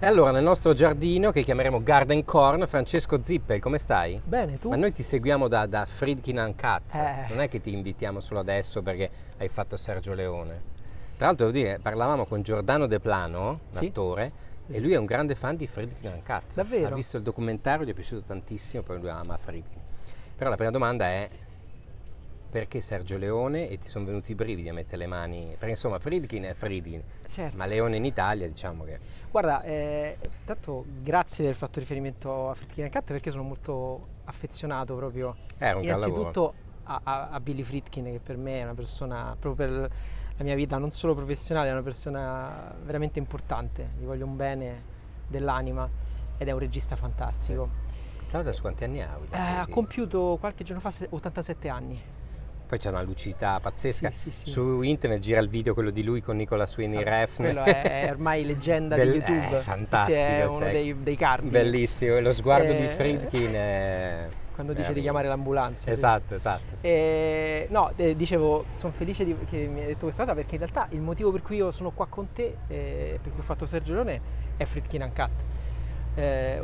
E allora nel nostro giardino, che chiameremo Garden Corn, Francesco Zippel, come stai? Bene, tu? Ma noi ti seguiamo da Friedkin Uncut, Eh, non è che ti invitiamo solo adesso perché hai fatto Sergio Leone. Tra l'altro devo dire, parlavamo con Giordano De Plano, sì? l'attore, e Sì. lui è un grande fan di Friedkin Uncut. Ha Davvero? visto il documentario, gli è piaciuto tantissimo, poi lui ama Friedkin. Però la prima domanda è: perché Sergio Leone? E ti sono venuti i brividi a mettere le mani, perché insomma Friedkin è Friedkin, Certo. ma Leone in Italia diciamo che... Guarda, intanto grazie di aver fatto riferimento a Friedkin Cat perché sono molto affezionato proprio Era un gran lavoro. innanzitutto a Billy Friedkin, che per me è una persona, proprio per la mia vita non solo professionale, è una persona veramente importante, gli voglio un bene dell'anima ed è un regista Sì. fantastico. Tra l'altro adesso quanti anni ha William Ha Friedkin? compiuto qualche giorno fa 87 anni. Poi c'è una lucidità pazzesca. Sì, sì, sì. Su internet gira il video quello di lui con Nicola Sweeney Vabbè, Refn. quello è ormai leggenda di YouTube. Sì, sì, è Fantastico, uno cioè, dei cardini. bellissimo. E lo sguardo di Eh, Friedkin è Quando dice di chiamare meraviglioso. l'ambulanza. Sì. Esatto, esatto. No, dicevo, sono felice che mi hai detto questa cosa perché in realtà il motivo per cui io sono qua con te, per cui ho fatto Sergio Leone, è Friedkin Uncut. Eh,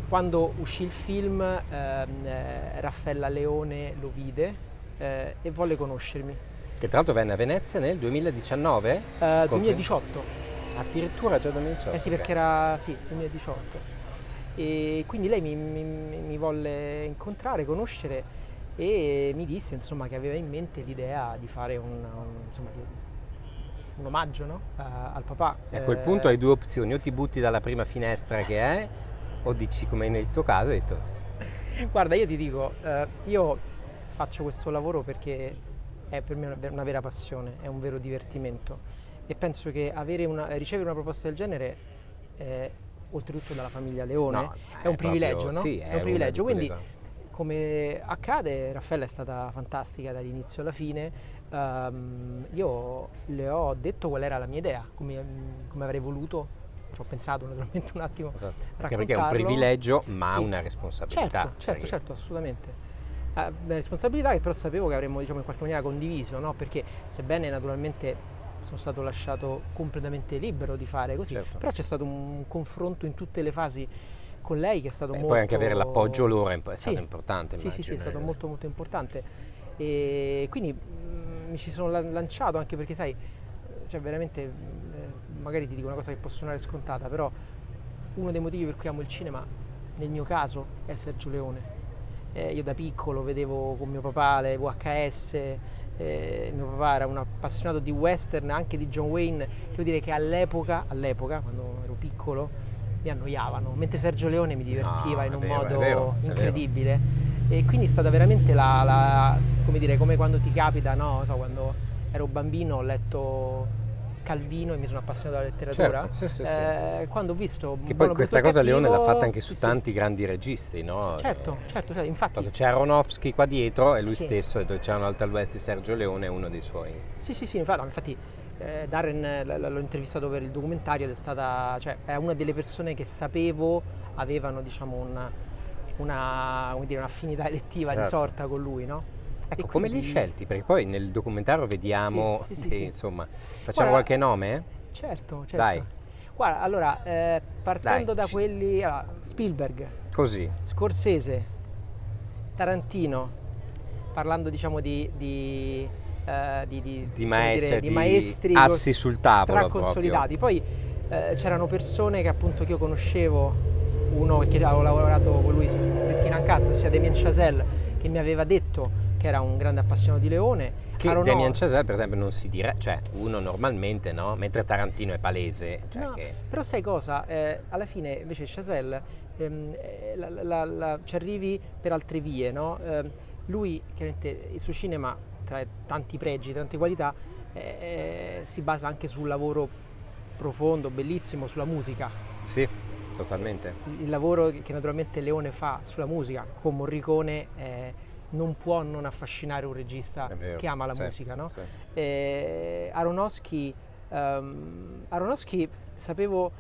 Quando uscì il film, Raffaella Leone lo vide e volle conoscermi. Che tra l'altro venne a Venezia nel 2019? Con film? 2018. Addirittura già Eh 2018, sì, ok. perché era, sì, 2018. E quindi lei mi volle incontrare, conoscere e mi disse insomma che aveva in mente l'idea di fare insomma, un omaggio, no? Al papà. E a quel punto hai due opzioni: o ti butti dalla prima finestra che è, o dici come nel tuo caso, hai detto Guarda, io ti dico, io faccio questo lavoro perché è per me una vera passione, è un vero divertimento e penso che ricevere una proposta del genere, oltretutto dalla famiglia Leone, no, è un è privilegio, proprio, no? sì, È un è una di privilegio, quelle quindi cose. come accade, Raffaella è stata fantastica dall'inizio alla fine. Io le ho detto qual era la mia idea, come avrei voluto. Ci ho pensato naturalmente un attimo Esatto. a Anche perché è un raccontarlo. privilegio, ma Sì, una responsabilità. certo, certo, Perché certo, assolutamente. Una responsabilità che però sapevo che avremmo, diciamo, in qualche maniera condiviso, no? Perché sebbene naturalmente sono stato lasciato completamente libero di fare così, certo. però c'è stato un confronto in tutte le fasi con lei che è stato E molto... poi anche avere l'appoggio loro è stato Sì, importante, sì, sì, sì, è immagino. stato molto molto importante. E quindi mi ci sono lanciato anche perché sai, cioè veramente, magari ti dico una cosa che può suonare scontata, però uno dei motivi per cui amo il cinema, nel mio caso, è Sergio Leone. Io da piccolo vedevo con mio papà le VHS, mio papà era un appassionato di western, anche di John Wayne, che devo dire che all'epoca, quando ero piccolo, mi annoiavano, mentre Sergio Leone mi divertiva No, in è un vero, è modo vero, è vero. incredibile. E quindi è stata veramente come dire, come quando ti capita, no? So, quando ero bambino ho letto Calvino e mi sono appassionato alla letteratura. Certo, sì, sì, sì. Quando ho visto Che poi Buono, brutto questa e cosa Leone l'ha fatta cattivo, anche sì, su sì. tanti grandi registi, no? Certo, certo, certo, infatti, C'è Aronofsky qua dietro e lui sì, stesso ha detto che c'era un Alta West di Sergio Leone, è uno dei suoi. sì, sì, sì, infatti, Darren l'ho intervistato per il documentario ed è stata, cioè, è una delle persone che sapevo avevano, diciamo, come dire, un'affinità elettiva di Certo. sorta con lui, no? E Ecco, come li hai quindi, scelti? Perché poi nel documentario sì, vediamo sì, sì, che, sì. insomma, facciamo Guarda, qualche nome? certo, Dai, certo. Guarda, allora, dai, partendo da quelli, allora, Spielberg, così, Scorsese, Tarantino, parlando diciamo di come dire, maestri, di di maestri assi sul tavolo proprio. straconsolidati. Poi c'erano persone che appunto che io conoscevo, uno che avevo lavorato con lui su Freaking Uncut, ossia Damien Chazelle, che mi aveva detto che era un grande appassionato di Leone. Che Damien Chazelle, per esempio, non si direbbe, cioè uno normalmente, no? Mentre Tarantino è palese, cioè No, che... però sai cosa? Alla fine invece Chazelle ci arrivi per altre vie, no? Lui, chiaramente, il suo cinema, tra tanti pregi, tante qualità, si basa anche sul lavoro profondo, bellissimo, sulla musica. Sì, totalmente. Il lavoro che naturalmente Leone fa sulla musica con Morricone non può non affascinare un regista È vero, che ama la sì, musica, no? sì. Aronofsky, Aronofsky, sapevo,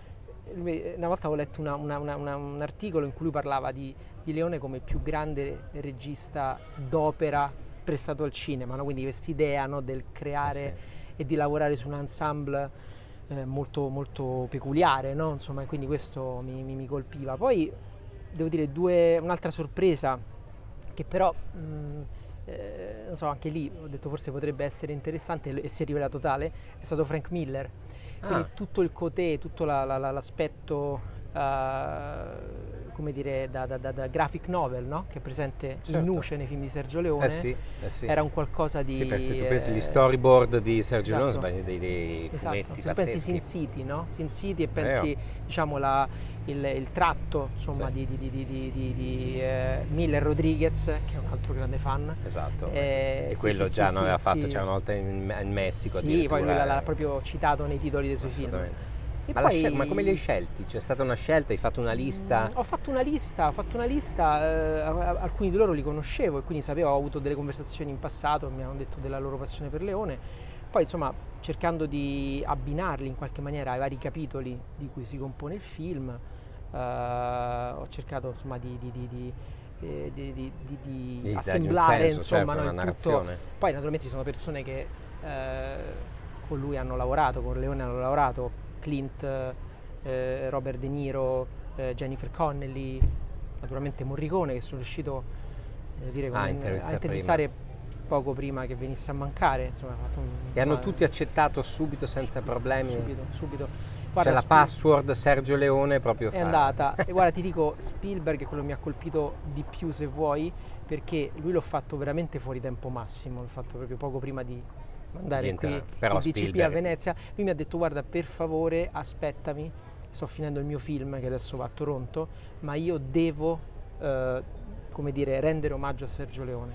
una volta ho letto un articolo in cui lui parlava di Leone come il più grande regista d'opera prestato al cinema, no? Quindi quest'idea, no, del Sì. creare e di lavorare su un ensemble molto, molto peculiare, no? Insomma, quindi questo mi colpiva. Poi devo dire un'altra sorpresa che però non so, anche lì ho detto forse potrebbe essere interessante e si è rivelato tale, è stato Frank Miller. Quindi Ah, tutto il côté, tutto l'aspetto, come dire, da graphic novel, no? Che è presente in certo. nuce nei film di Sergio Leone, Sì, eh sì. era un qualcosa Sì, perché se di... tu pensi agli storyboard di Sergio Leone, esatto, sono dei esatto. fumetti Se tu pensi pazzeschi. Sin City, no? Sin City e Vero? pensi, diciamo, il tratto, insomma, Sì, di Miller Rodriguez, che è un altro grande fan. esatto. E Sì, quello sì, già sì, ne sì, aveva fatto, sì. c'era una volta in Messico Sì, poi lui addirittura. l'ha proprio citato nei titoli dei suoi film. Assolutamente. E Ma come li hai poi scelti? C'è stata una scelta, hai fatto una lista? ho fatto una lista, alcuni di loro li conoscevo e quindi sapevo, ho avuto delle conversazioni in passato, mi hanno detto della loro passione per Leone. Poi insomma, cercando di abbinarli in qualche maniera ai vari capitoli di cui si compone il film, ho cercato insomma di Gli dai un assemblare senso, insomma, certo, no, una il tutto. narrazione. Poi naturalmente ci sono persone che con lui hanno lavorato, con Leone hanno lavorato, Clint, Robert De Niro, Jennifer Connelly, naturalmente Morricone, che sono riuscito dire, Ah, a intervista prima. intervistare poco prima che venisse a mancare. Insomma, E hanno tutti accettato subito senza problemi? subito, subito. C'è Guarda, la password Sergio Leone proprio è fa. andata. E guarda, ti dico, Spielberg è quello che mi ha colpito di più, se vuoi, perché lui l'ho fatto veramente fuori tempo massimo, l'ho fatto proprio poco prima di andare qui il Però DCP a Spielberg, Venezia. Lui mi ha detto: guarda, per favore aspettami, sto finendo il mio film che adesso va a Toronto, ma io devo come dire, rendere omaggio a Sergio Leone.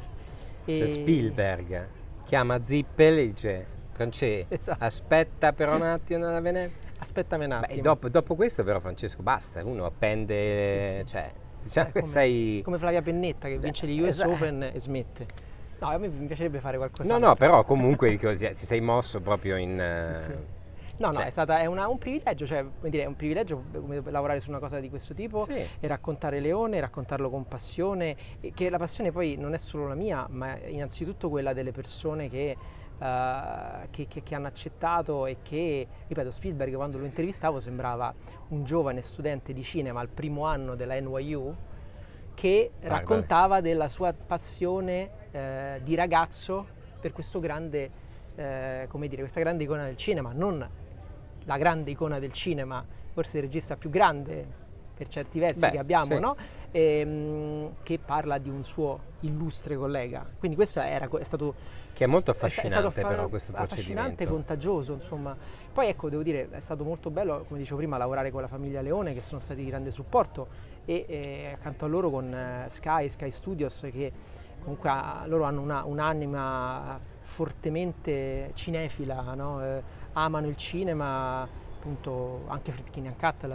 cioè Spielberg chiama Zippel e dice Francesco, Esatto. aspetta però un attimo nella Venezia. Aspettami un Beh, attimo. dopo questo però Francesco basta, uno appende, Sì, sì. cioè diciamo che Come, sei... come Flavia Pennetta che vince gli US Esatto. Open e smette. No, a me mi piacerebbe fare No, qualcos'altro. no, però comunque dico, ti sei mosso proprio in... Sì, sì. No, no, cioè, è un privilegio, cioè, come dire, è un privilegio come lavorare su una cosa di questo tipo sì, e raccontare Leone, raccontarlo con passione, e che la passione poi non è solo la mia, ma è innanzitutto quella delle persone che hanno accettato e che, ripeto, Spielberg quando lo intervistavo sembrava un giovane studente di cinema al primo anno della NYU che raccontava della sua passione di ragazzo per questo grande, come dire, questa grande icona del cinema, non la grande icona del cinema, forse il regista più grande per certi versi che abbiamo, sì. no? Che parla di un suo illustre collega. Quindi questo è stato... Che è molto È stato affascinante però questo affascinante, procedimento. contagioso, insomma. Poi ecco, devo dire, è stato molto bello, come dicevo prima, lavorare con la famiglia Leone, che sono stati di grande supporto, e accanto a loro con Sky Studios, che comunque loro hanno un'anima fortemente cinefila, no? Amano il cinema, appunto anche Friedkin Uncut Sì,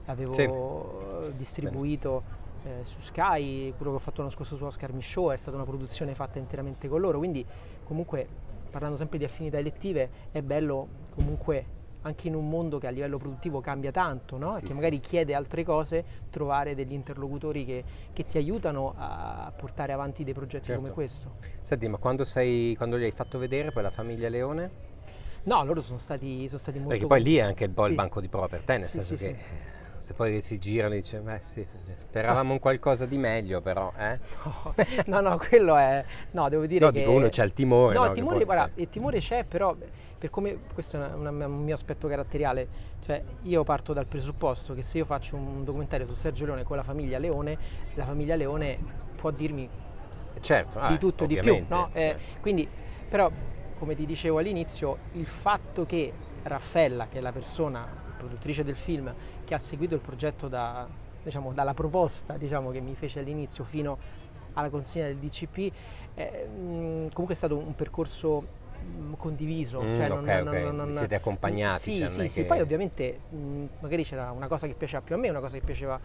l'avevo distribuito su Sky, quello che ho fatto l'anno scorso su Oscar Mi Show è stata una produzione fatta interamente con loro, quindi comunque parlando sempre di affinità elettive è bello comunque anche in un mondo che a livello produttivo cambia tanto, no? E che magari chiede altre cose, trovare degli interlocutori che ti aiutano a portare avanti dei progetti come questo. Senti, ma quando gli hai fatto vedere poi la famiglia Leone? No, loro sono stati molto... Perché poi lì è anche un po' il sì. banco di prova per te, nel Sì, senso sì, che sì. se poi si girano e dice, beh sì, speravamo un qualcosa di meglio però, eh? No, quello è... No, devo dire No, che... dico uno c'ha il timore, No, no? il Che timore, poi, guarda, il timore c'è, però per come... Questo è un mio aspetto caratteriale. Cioè, io parto dal presupposto che se io faccio un documentario su Sergio Leone con la famiglia Leone può dirmi certo, di tutto e di più, ovviamente, no? cioè, Quindi, però, come ti dicevo all'inizio, il fatto che Raffaella, che è la persona produttrice del film, che ha seguito il progetto diciamo, dalla proposta, diciamo, che mi fece all'inizio fino alla consegna del DCP, comunque è stato un percorso condiviso, cioè ok, vi siete accompagnati, sì, cioè, sì, non è sì. che... Poi ovviamente magari c'era una cosa che piaceva più a me, una cosa che piaceva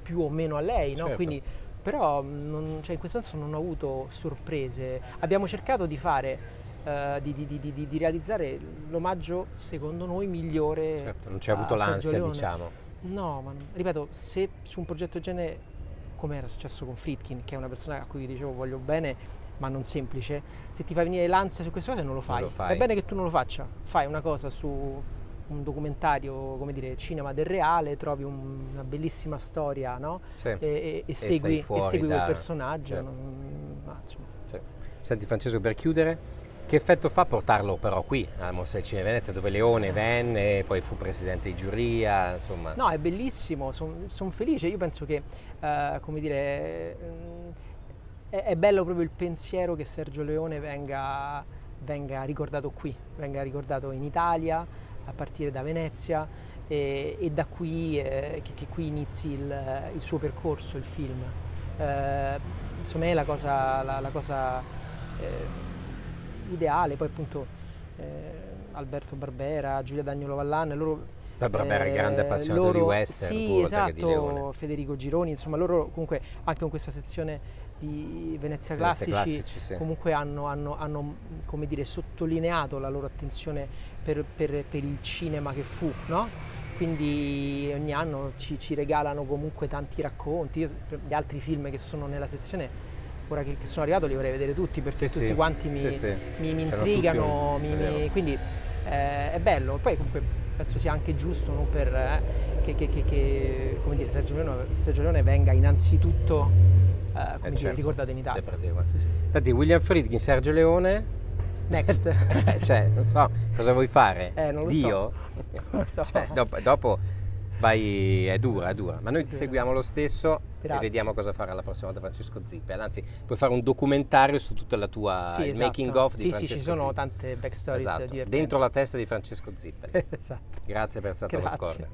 più o meno a lei, no? Certo. Quindi, però cioè, in questo senso non ho avuto sorprese. Abbiamo cercato di fare di realizzare l'omaggio secondo noi migliore Certo, non ci ha avuto a Sergio l'ansia, Leone. diciamo. No, ma ripeto, se su un progetto del genere, come era successo con Friedkin, che è una persona a cui dicevo voglio bene, ma non semplice, se ti fa venire l'ansia su queste cose non lo fai. Non lo fai. Va bene che tu non lo faccia, fai una cosa su un documentario, come dire, cinema del reale, trovi una bellissima storia, no? Sì. E segui quel personaggio. Sì. Insomma. Sì. Senti Francesco, per chiudere, che effetto fa portarlo però qui alla Mostra del Cinema di Venezia, dove Leone venne, poi fu presidente di giuria, insomma. No, è bellissimo, sono felice. Io penso che, come dire, è bello proprio il pensiero che Sergio Leone venga ricordato qui, venga ricordato in Italia, a partire da Venezia, e da qui, che qui inizi il suo percorso, il film. Insomma, è la cosa ideale. Poi appunto Alberto Barbera, Giulia Dagnolo Vallan, loro... Barbera è grande appassionato di western, sì, oltre esatto, che di Leone. Federico Gironi, insomma loro comunque anche con questa sezione di Venezia Classici sì. comunque hanno come dire, sottolineato la loro attenzione per il cinema che fu, no? Quindi ogni anno ci regalano comunque tanti racconti. Io, gli altri film che sono nella sezione, ora che sono arrivato, li vorrei vedere tutti, perché tutti quanti mi intrigano, quindi è bello. Poi comunque penso sia anche giusto, no, che come dire, Sergio Leone venga innanzitutto Certo, ricordato in Italia. Sì. Senti, William Friedkin, Sergio Leone, Next. cioè, non so, cosa vuoi fare? Non lo Dio? So. Non lo so. Cioè, dopo vai, è dura, ma noi ti seguiamo lo stesso. Grazie. E vediamo cosa farà la prossima volta Francesco Zippel. Anzi, puoi fare un documentario su tutta la tua il esatto. making of di Francesco Sì, ci sono Zippel. Tante backstories divertenti. Dentro la testa di Francesco Zippel. Esatto. Grazie per essere stato al Grazie. corner.